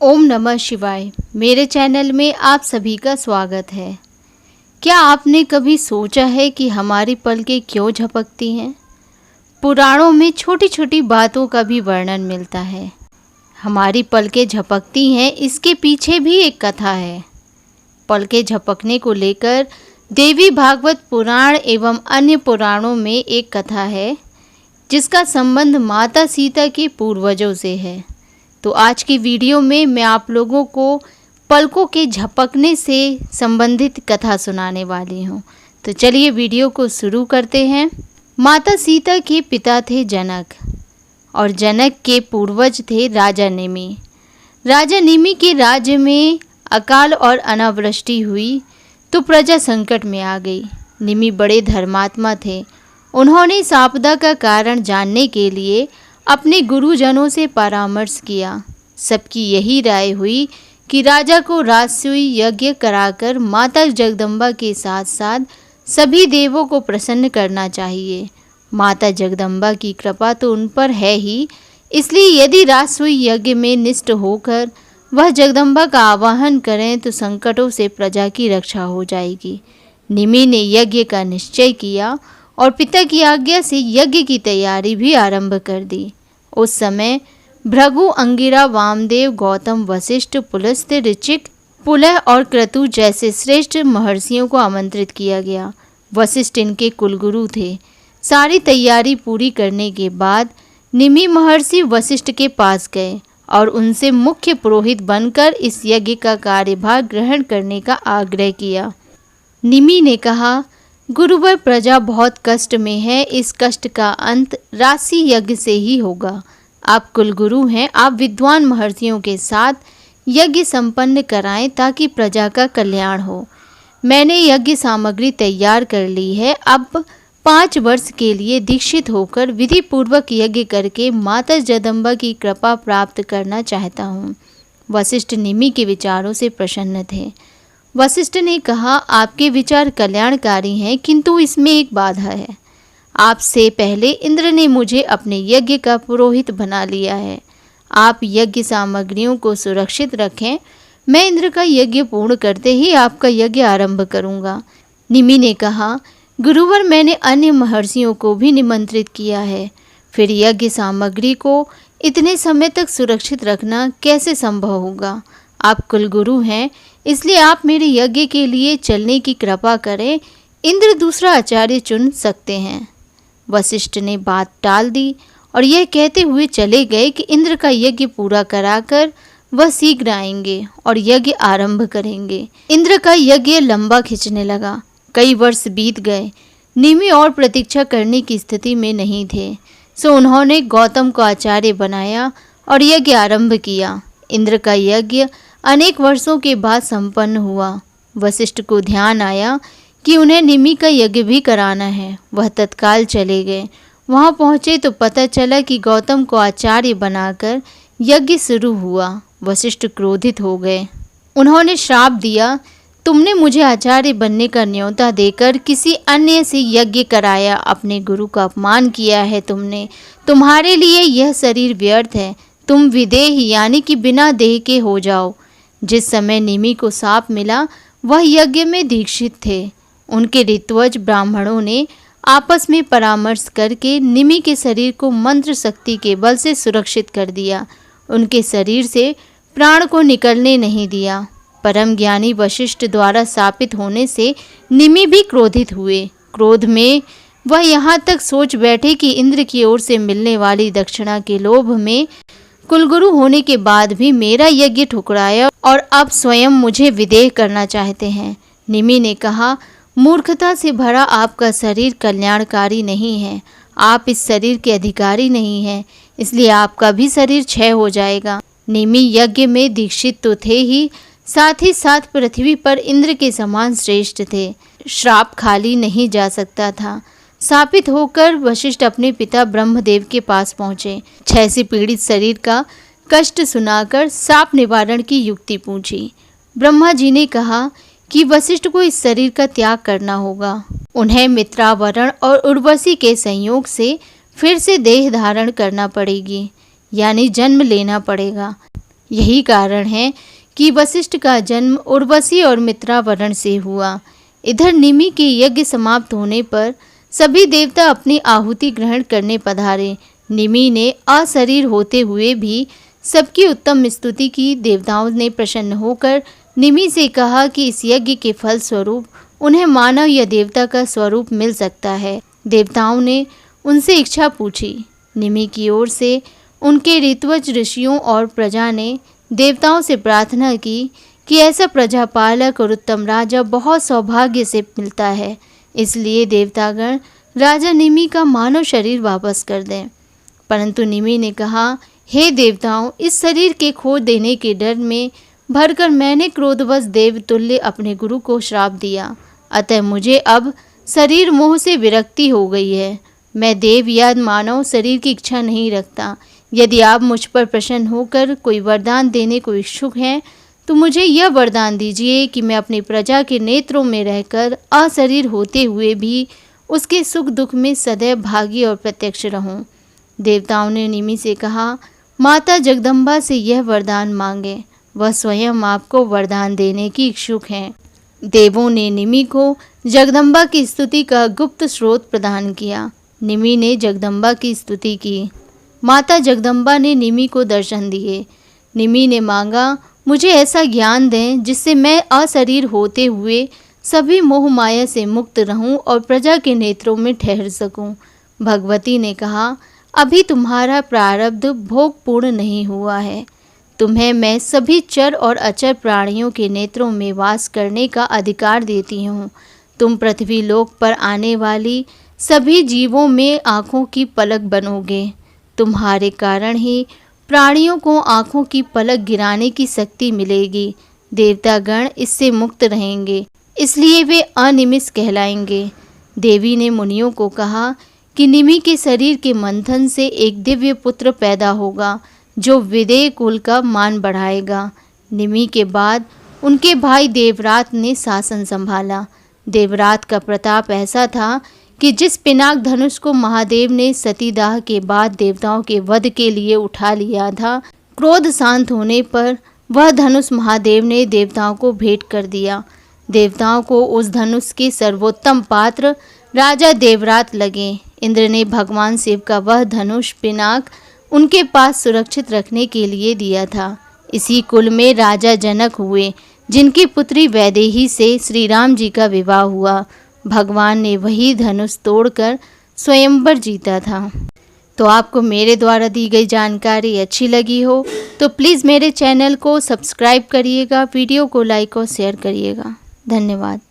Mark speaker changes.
Speaker 1: ओम नमः शिवाय। मेरे चैनल में आप सभी का स्वागत है। क्या आपने कभी सोचा है कि हमारी पलकें क्यों झपकती हैं? पुराणों में छोटी छोटी बातों का भी वर्णन मिलता है। हमारी पलकें झपकती हैं, इसके पीछे भी एक कथा है। पलकें झपकने को लेकर देवी भागवत पुराण एवं अन्य पुराणों में एक कथा है, जिसका संबंध माता सीता के पूर्वजों से है। तो आज की वीडियो में मैं आप लोगों को पलकों के झपकने से संबंधित कथा सुनाने वाली हूँ। तो चलिए वीडियो को शुरू करते हैं। माता सीता के पिता थे जनक और जनक के पूर्वज थे राजा निमि। राजा निमि के राज्य में अकाल और अनावृष्टि हुई तो प्रजा संकट में आ गई। निमि बड़े धर्मात्मा थे। उन्होंने इस आपदा का कारण जानने के लिए अपने गुरुजनों से परामर्श किया। सबकी यही राय हुई कि राजा को राजसूय यज्ञ कराकर माता जगदम्बा के साथ साथ सभी देवों को प्रसन्न करना चाहिए। माता जगदम्बा की कृपा तो उन पर है ही, इसलिए यदि राजसूय यज्ञ में निष्ठ होकर वह जगदम्बा का आवाहन करें तो संकटों से प्रजा की रक्षा हो जाएगी। निमि ने यज्ञ का निश्चय किया और पिता की आज्ञा से यज्ञ की तैयारी भी आरंभ कर दी। उस समय भृगु, अंगिरा, वामदेव, गौतम, वशिष्ठ, पुलस्त्य, ऋचिक, पुलह और क्रतु जैसे श्रेष्ठ महर्षियों को आमंत्रित किया गया। वशिष्ठ इनके कुलगुरु थे। सारी तैयारी पूरी करने के बाद निमि महर्षि वशिष्ठ के पास गए और उनसे मुख्य पुरोहित बनकर इस यज्ञ का कार्यभार ग्रहण करने का आग्रह किया। निमि ने कहा, गुरुवर, प्रजा बहुत कष्ट में है। इस कष्ट का अंत राशि यज्ञ से ही होगा। आप कुलगुरु हैं, आप विद्वान महर्षियों के साथ यज्ञ संपन्न कराएं ताकि प्रजा का कल्याण हो। मैंने यज्ञ सामग्री तैयार कर ली है। अब 5 वर्ष के लिए दीक्षित होकर विधि पूर्वक यज्ञ करके माता जगदम्बा की कृपा प्राप्त करना चाहता हूँ। वशिष्ठ निमि के विचारों से प्रसन्न थे। वशिष्ठ ने कहा, आपके विचार कल्याणकारी हैं, किंतु इसमें एक बाधा है। आपसे पहले इंद्र ने मुझे अपने यज्ञ का पुरोहित बना लिया है। आप यज्ञ सामग्रियों को सुरक्षित रखें। मैं इंद्र का यज्ञ पूर्ण करते ही आपका यज्ञ आरंभ करूंगा। निमि ने कहा, गुरुवर, मैंने अन्य महर्षियों को भी निमंत्रित किया है। फिर यज्ञ सामग्री को इतने समय तक सुरक्षित रखना कैसे संभव होगा? आप कुलगुरु हैं, इसलिए आप मेरे यज्ञ के लिए चलने की कृपा करें। इंद्र दूसरा आचार्य चुन सकते हैं। वशिष्ठ ने बात टाल दी और यह कहते हुए चले गए कि इंद्र का यज्ञ पूरा कराकर वह शीघ्र आएंगे और यज्ञ आरंभ करेंगे। इंद्र का यज्ञ लंबा खिंचने लगा। कई वर्ष बीत गए। निमि और प्रतीक्षा करने की स्थिति में नहीं थे, सो उन्होंने गौतम को आचार्य बनाया और यज्ञ आरंभ किया। इंद्र का यज्ञ अनेक वर्षों के बाद संपन्न हुआ। वशिष्ठ को ध्यान आया कि उन्हें निमि का यज्ञ भी कराना है। वह तत्काल चले गए। वहां पहुंचे तो पता चला कि गौतम को आचार्य बनाकर यज्ञ शुरू हुआ। वशिष्ठ क्रोधित हो गए। उन्होंने श्राप दिया, तुमने मुझे आचार्य बनने का न्योता देकर किसी अन्य से यज्ञ कराया। अपने गुरु का अपमान किया है तुमने। तुम्हारे लिए यह शरीर व्यर्थ है। तुम विदेह यानी कि बिना देह के हो जाओ। जिस समय निमि को शाप मिला वह यज्ञ में दीक्षित थे। उनके ऋत्वज ब्राह्मणों ने आपस में परामर्श करके निमि के शरीर को मंत्र शक्ति के बल से सुरक्षित कर दिया। उनके शरीर से प्राण को निकलने नहीं दिया। परम ज्ञानी वशिष्ठ द्वारा शापित होने से निमि भी क्रोधित हुए। क्रोध में वह यहाँ तक सोच बैठे कि इंद्र की ओर से मिलने वाली दक्षिणा के लोभ में कुलगुरु होने के बाद भी मेरा यज्ञ ठुकराया और अब स्वयं मुझे विदेह करना चाहते हैं। निमि ने कहा, मूर्खता से भरा आपका शरीर कल्याणकारी नहीं है। आप इस शरीर के अधिकारी नहीं हैं, इसलिए आपका भी शरीर क्षय हो जाएगा। निमि यज्ञ में दीक्षित तो थे ही साथ पृथ्वी पर इंद्र के समान श्रेष्ठ थे। श्राप खाली नहीं जा सकता था। शापित होकर वशिष्ठ अपने पिता ब्रह्मदेव के पास पहुँचे। क्षय से पीड़ित शरीर का कष्ट सुनाकर शाप निवारण की युक्ति पूछी। ब्रह्मा जी ने कहा कि वशिष्ठ को इस शरीर का त्याग करना होगा। उन्हें मित्रावरण और उर्वशी के संयोग से फिर से देह धारण करना पड़ेगी, यानी जन्म लेना पड़ेगा। यही कारण है कि वशिष्ठ का जन्म उर्वशी और मित्रा वर्ण से हुआ। इधर निमि के यज्ञ समाप्त होने पर सभी देवता अपनी आहुति ग्रहण करने पधारे। निमि ने अशरीर होते हुए भी सबकी उत्तम स्तुति की। देवताओं ने प्रसन्न होकर निमि से कहा कि इस यज्ञ के फल स्वरूप उन्हें मानव या देवता का स्वरूप मिल सकता है। देवताओं ने उनसे इच्छा पूछी। निमि की ओर से उनके ऋत्वज ऋषियों और प्रजा ने देवताओं से प्रार्थना की कि ऐसा प्रजापालक और उत्तम राजा बहुत सौभाग्य से मिलता है, इसलिए देवतागण राजा निमि का मानव शरीर वापस कर दें। परंतु निमि ने कहा, हे देवताओं, इस शरीर के खो देने के डर में भरकर मैंने क्रोधवश देवतुल्य अपने गुरु को श्राप दिया, अतः मुझे अब शरीर मोह से विरक्ति हो गई है। मैं देव या मानव शरीर की इच्छा नहीं रखता। यदि आप मुझ पर प्रसन्न होकर कोई वरदान देने को इच्छुक हैं तो मुझे यह वरदान दीजिए कि मैं अपनी प्रजा के नेत्रों में रहकर अशरीर होते हुए भी उसके सुख दुख में सदैव भागी और प्रत्यक्ष रहूं। देवताओं ने निमि से कहा, माता जगदम्बा से यह वरदान मांगे, वह स्वयं आपको वरदान देने की इच्छुक हैं। देवों ने निमि को जगदम्बा की स्तुति का गुप्त स्रोत प्रदान किया। निमि ने जगदम्बा की स्तुति की। माता जगदम्बा ने निमि को दर्शन दिए। निमि ने मांगा, मुझे ऐसा ज्ञान दें जिससे मैं अशरीर होते हुए सभी मोह माया से मुक्त रहूं और प्रजा के नेत्रों में ठहर सकूं। भगवती ने कहा, अभी तुम्हारा प्रारब्ध भोग पूर्ण नहीं हुआ है। तुम्हें मैं सभी चर और अचर प्राणियों के नेत्रों में वास करने का अधिकार देती हूँ। तुम पृथ्वी लोक पर आने वाली सभी जीवों में आँखों की पलक बनोगे। तुम्हारे कारण ही प्राणियों को आँखों की पलक गिराने की शक्ति मिलेगी। देवतागण इससे मुक्त रहेंगे, इसलिए वे अनिमिष कहलाएंगे। देवी ने मुनियों को कहा कि निमि के शरीर के मंथन से एक दिव्य पुत्र पैदा होगा जो विदेह कुल का मान बढ़ाएगा। निमि के बाद उनके भाई देवरात ने शासन संभाला। देवरात का प्रताप ऐसा था कि जिस पिनाक धनुष को महादेव ने सतीदाह के बाद देवताओं के वध के लिए उठा लिया था, क्रोध शांत होने पर वह धनुष महादेव ने देवताओं को भेंट कर दिया। देवताओं को उस धनुष के सर्वोत्तम पात्र राजा देवरात लगे। इंद्र ने भगवान शिव का वह धनुष पिनाक उनके पास सुरक्षित रखने के लिए दिया था। इसी कुल में राजा जनक हुए, जिनकी पुत्री वैदेही से श्री राम जी का विवाह हुआ। भगवान ने वही धनुष तोड़कर स्वयंवर जीता था। तो आपको मेरे द्वारा दी गई जानकारी अच्छी लगी हो तो प्लीज़ मेरे चैनल को सब्सक्राइब करिएगा, वीडियो को लाइक और शेयर करिएगा। धन्यवाद।